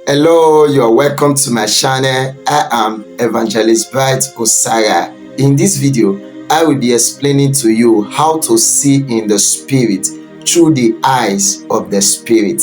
Hello, you're welcome to my channel. I am Evangelist Bright Osara. In this video, I will be explaining to you how to see in the spirit through the eyes of the spirit.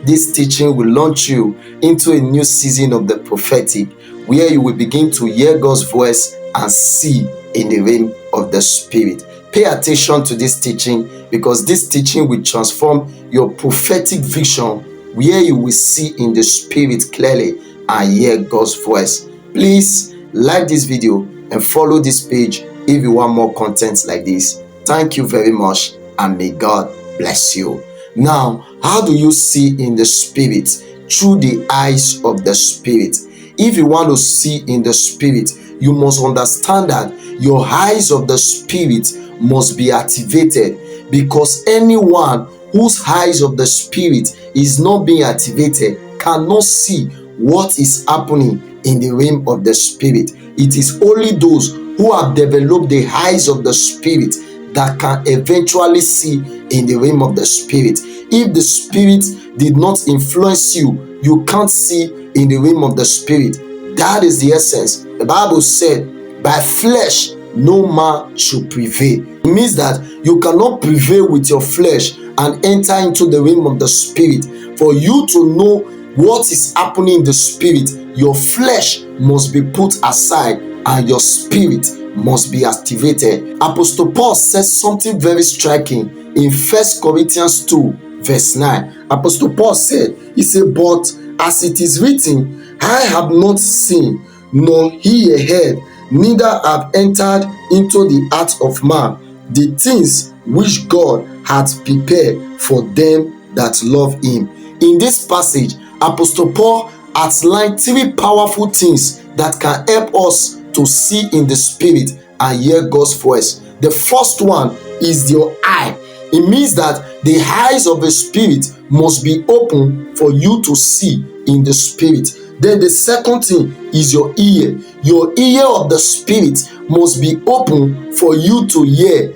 This teaching will launch you into a new season of the prophetic, where you will begin to hear God's voice and see in the realm of the spirit. Pay attention to this teaching, because this teaching will transform your prophetic vision, where you will see in the spirit clearly and hear God's voice. Please like this video and follow this page if you want more content like this. Thank you very much, and may God bless you. Now, how do you see in the spirit? Through the eyes of the spirit. If you want to see in the spirit, you must understand that your eyes of the spirit must be activated, because anyone whose eyes of the spirit is not being activated cannot see what is happening in the realm of the spirit. It is only those who have developed the eyes of the spirit that can eventually see in the realm of the spirit. If the spirit did not influence you, you can't see in the realm of the spirit. That is the essence. The Bible said, by flesh no man should prevail. It means that you cannot prevail with your flesh and enter into the realm of the spirit. For you to know what is happening in the spirit, your flesh must be put aside and your spirit must be activated. Apostle Paul says something very striking in 1 Corinthians 2 verse 9. Apostle Paul said, he said, but as it is written, I have not seen, nor he heard, neither have entered into the heart of man the things which God hath prepared for them that love him. In this passage, Apostle Paul outlined three powerful things that can help us to see in the spirit and hear God's voice. The first one is your eye. It means that the eyes of the spirit must be open for you to see in the spirit. Then the second thing is your ear. Your ear of the spirit must be open for you to hear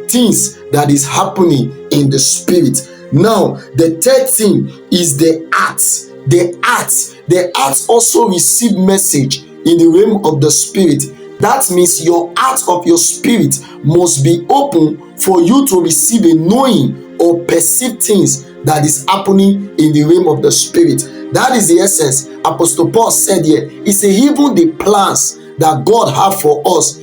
things that is happening in the spirit. Now, the third thing is the heart. The heart also receive message in the realm of the spirit. That means your heart of your spirit must be open for you to receive a knowing or perceive things that is happening in the realm of the spirit. That is the essence. Apostle Paul said here, he said, even the plans that God have for us,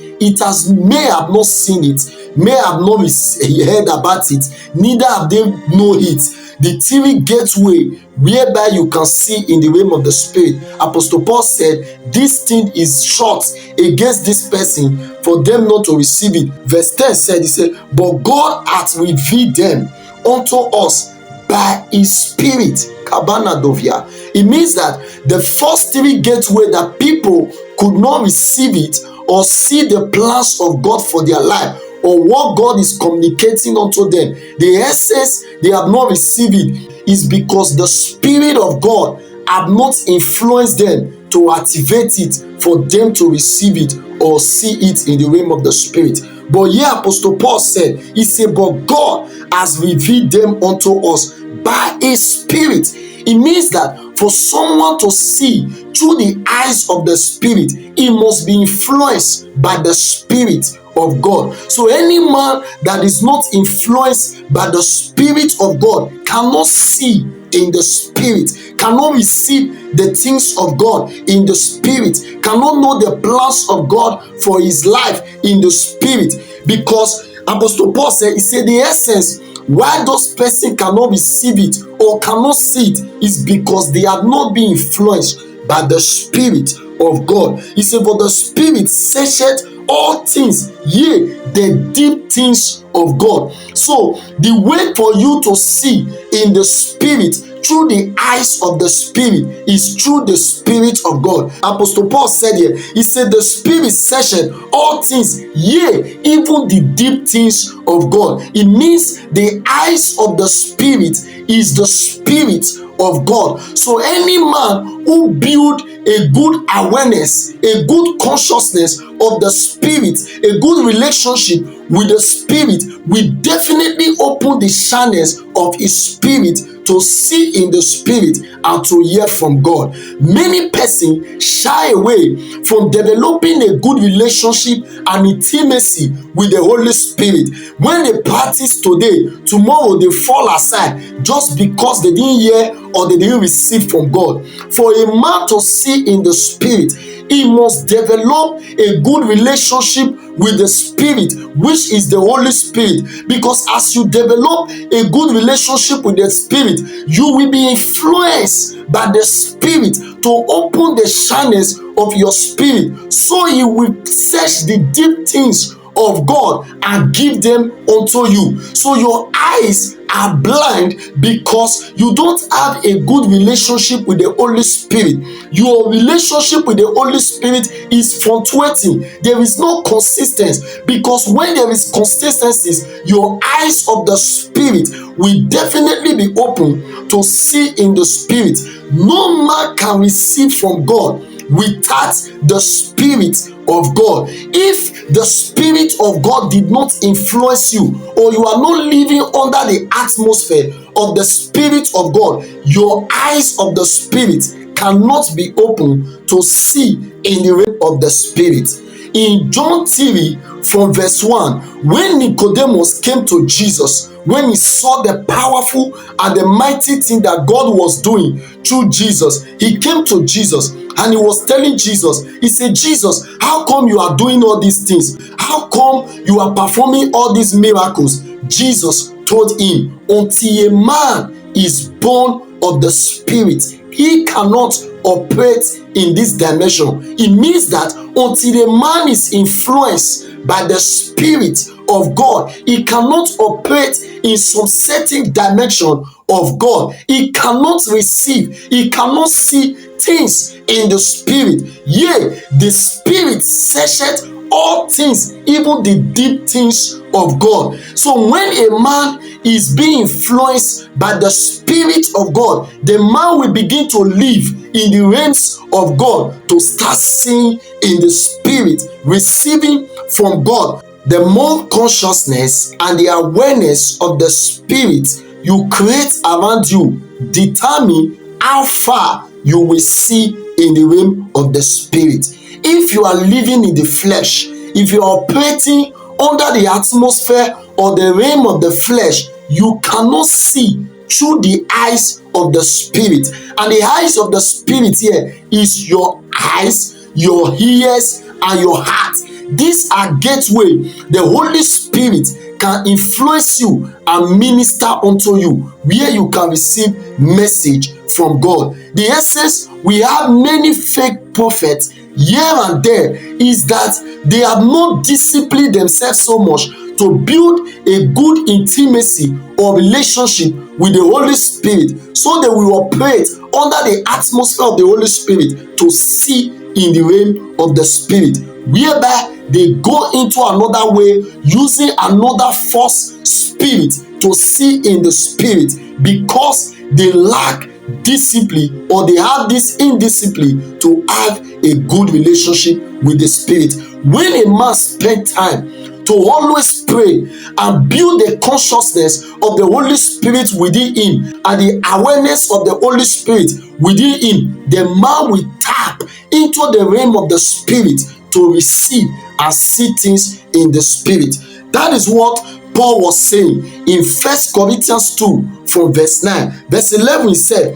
may have not seen it, may have not heard about it, neither have they know it. The three gateway whereby you can see in the realm of the spirit. Apostle Paul said, this thing is short against this person for them not to receive it. Verse 10 said, he said, but God hath revealed them unto us by his spirit. Kabana Dovia. It means that the first three gateway that people could not receive it or see the plans of God for their life, or what God is communicating unto them, the essence they have not received it is because the Spirit of God have not influenced them to activate it for them to receive it or see it in the realm of the spirit. But here Apostle Paul said, he said, but God has revealed them unto us by his spirit. It means that for someone to see through the eyes of the spirit, he must be influenced by the spirit of God. So any man that is not influenced by the spirit of God cannot see in the spirit, cannot receive the things of God in the spirit, cannot know the plans of God for his life in the spirit. Because Apostle Paul said, he said the essence why those person cannot receive it or cannot see it is because they have not been influenced by the spirit of God. He said, for the spirit searcheth all things, yea, the deep things of God. So the way for you to see in the spirit through the eyes of the spirit is through the spirit of God. Apostle Paul said here, he said the spirit searcheth all things, yea, even the deep things of God. It means the eyes of the spirit is the spirit of God. So any man who build a good awareness, a good consciousness of the spirit, a good relationship with the spirit will definitely open the channels of his spirit to see in the spirit and to hear from God. Many persons shy away from developing a good relationship and intimacy with the Holy Spirit. When they practice today, tomorrow they fall aside just because they didn't hear or they didn't receive from God. For a man to see in the spirit, he must develop a good relationship with the Spirit, which is the Holy Spirit. Because as you develop a good relationship with the Spirit, you will be influenced by the Spirit to open the channels of your spirit, so He will search the deep things of God and give them unto you. So your eyes are blind because you don't have a good relationship with the Holy Spirit. Your relationship with the Holy Spirit is fluctuating. There is no consistency, because when there is consistency, your eyes of the Spirit will definitely be open to see in the Spirit. No man can receive from God without the Spirit of God. If the Spirit of God did not influence you, or you are not living under the atmosphere of the Spirit of God, your eyes of the Spirit cannot be open to see in the realm of the Spirit. In John 3 from verse 1, when Nicodemus came to Jesus, when he saw the powerful and the mighty thing that God was doing through Jesus, he came to Jesus and he was telling Jesus, he said, Jesus, how come you are doing all these things? How come you are performing all these miracles? Jesus told him, until a man is born of the Spirit, he cannot operate in this dimension. It means that until a man is influenced by the Spirit of God, he cannot operate in some certain dimension of God. He cannot receive, he cannot see things in the Spirit. Yea, the Spirit searcheth all things, even the deep things of God. So when a man is being influenced by the Spirit of God, the man will begin to live in the realms of God, to start seeing in the Spirit, receiving from God. The more consciousness and the awareness of the Spirit you create around you determine how far you will see in the realm of the Spirit. If you are living in the flesh, if you are operating under the atmosphere or the realm of the flesh, you cannot see through the eyes of the Spirit. And the eyes of the Spirit here is your eyes, your ears, and your heart. These are gateway the Holy Spirit can influence you and minister unto you, where you can receive message from God. The essence, we have many fake prophets here and there, is that they have not disciplined themselves so much to build a good intimacy or relationship with the Holy Spirit, so they will operate under the atmosphere of the Holy Spirit to see in the realm of the Spirit, whereby they go into another way, using another false spirit to see in the Spirit, because they lack discipline, or they have this indiscipline to have a good relationship with the Spirit. When a man spends time to always pray and build the consciousness of the Holy Spirit within him and the awareness of the Holy Spirit within him, the man will tap into the realm of the Spirit to receive and see things in the Spirit. That is what Paul was saying in 1 Corinthians 2 from verse 9. Verse 11 he said,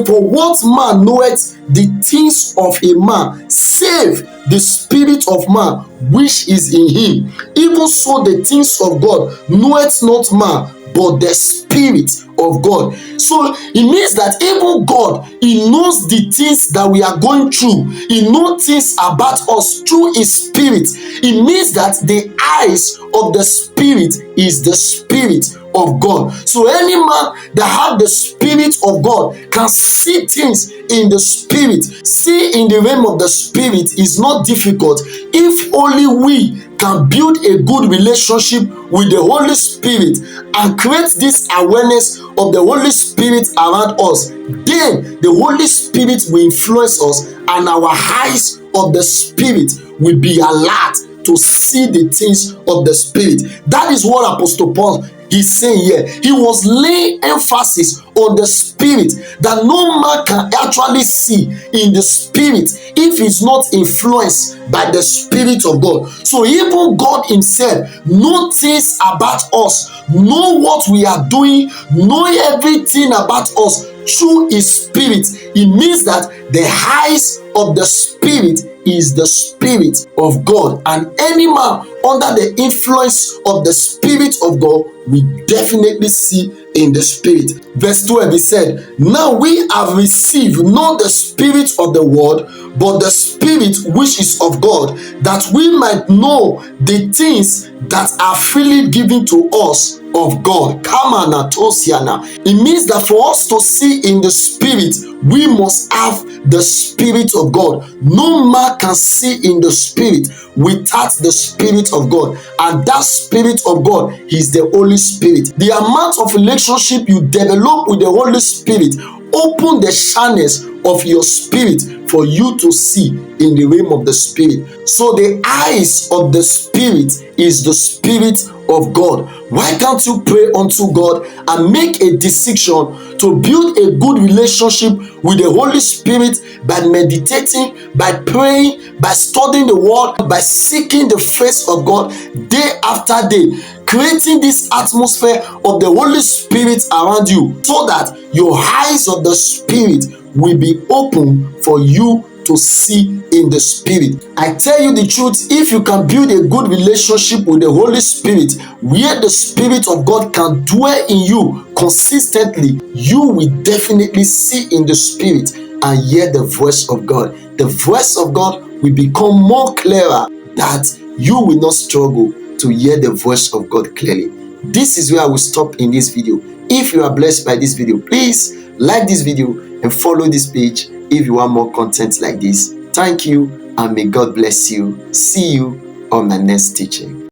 for what man knoweth the things of a man, save the spirit of man which is in him? Even so the things of God knoweth not man, but the Spirit of God. So it means that even God, He knows the things that we are going through. He knows things about us through His Spirit. It means that the eyes of the Spirit is the Spirit of God. So any man that have the Spirit of God can see things in the Spirit. See in the realm of the Spirit is not difficult if only we can build a good relationship with the Holy Spirit and create this awareness of the Holy Spirit around us. Then the Holy Spirit will influence us, and our eyes of the Spirit will be alert to see the things of the Spirit. That is what Apostle Paul he's saying here, he was laying emphasis on the spirit, that no man can actually see in the spirit if he's not influenced by the spirit of God. So even God himself knows things about us, know what we are doing, know everything about us through his spirit. It means that the eyes of the spirit is the spirit of God, and any man under the influence of the spirit of God we definitely see in the spirit. Verse 12, he said, now we have received not the spirit of the world, but the spirit which is of God, that we might know the things that are freely given to us of God. It means that for us to see in the spirit, we must have the spirit of God. No man can see in the spirit without the spirit of God, and that spirit of God is the Holy Spirit. The amount of relationship you develop with the Holy Spirit open the channels of your spirit for you to see in the realm of the spirit. So the eyes of the spirit is the spirit of God. Why can't you pray unto God and make a decision to build a good relationship with the Holy Spirit by meditating, by praying, by studying the word, by seeking the face of God day after day, creating this atmosphere of the Holy Spirit around you, so that your eyes of the spirit will be open for you to see in the spirit. I tell you the truth, if you can build a good relationship with the Holy Spirit, where the Spirit of God can dwell in you consistently, you will definitely see in the spirit and hear the voice of God. The voice of God will become more clearer, that you will not struggle to hear the voice of God clearly. This is where I will stop in this video. If you are blessed by this video, please like this video and follow this page if you want more content like this. Thank you, and may God bless you. See you on my next teaching.